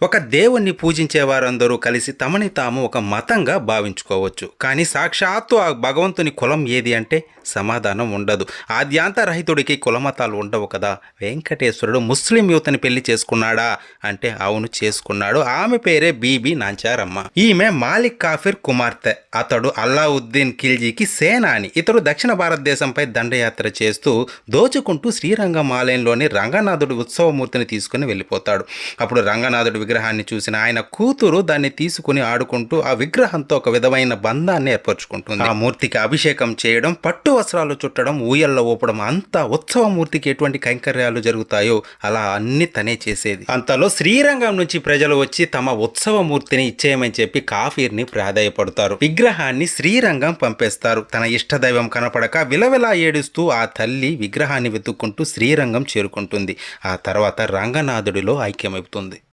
ఒక దేవుణ్ణి పూజించే వారందరూ కలిసి తమని తాము ఒక మతంగా భావించుకోవచ్చు. కానీ సాక్షాత్తు ఆ భగవంతుని కులం ఏది అంటే సమాధానం ఉండదు. ఆద్యాంతరహితుడికి కులమతాలు ఉండవు కదా. వెంకటేశ్వరుడు ముస్లిం యువతని పెళ్లి చేసుకున్నాడా అంటే అవును చేసుకున్నాడు. ఆమె పేరే బీబీ నాంచారమ్మ. ఈమె మాలిక్ కాఫిర్ కుమార్తె. అతడు అల్లావుద్దీన్ ఖిల్జీకి సేనాని. ఇతడు దక్షిణ భారతదేశంపై దండయాత్ర చేస్తూ దోచుకుంటూ శ్రీరంగం ఆలయంలోని రంగనాథుడి ఉత్సవమూర్తిని తీసుకుని వెళ్ళిపోతాడు. అప్పుడు రంగనాథుడి విగ్రహాన్ని చూసిన ఆయన కూతురు దాన్ని తీసుకుని ఆడుకుంటూ ఆ విగ్రహంతో ఒక విధమైన బంధాన్ని ఏర్పరచుకుంటుంది. ఆ మూర్తికి అభిషేకం చేయడం, పట్టు వస్త్రాలు చుట్టడం, ఊయల్లో ఊపడం, అంతా ఉత్సవమూర్తికి ఎటువంటి కైంకర్యాలు జరుగుతాయో అలా అన్ని తనే చేసేది. అంతలో శ్రీరంగం నుంచి ప్రజలు వచ్చి తమ ఉత్సవమూర్తిని ఇచ్చేయమని చెప్పి కాఫీర్ని ప్రాధాయపడతారు. విగ్రహాన్ని శ్రీరంగం పంపేస్తారు. తన ఇష్టదైవం కనపడక విలవిలా ఏడుస్తూ ఆ తల్లి విగ్రహాన్ని వెతుక్కుంటూ శ్రీరంగం చేరుకుంటుంది. ఆ తర్వాత రంగనాథుడిలో ఐక్యమవుతుంది.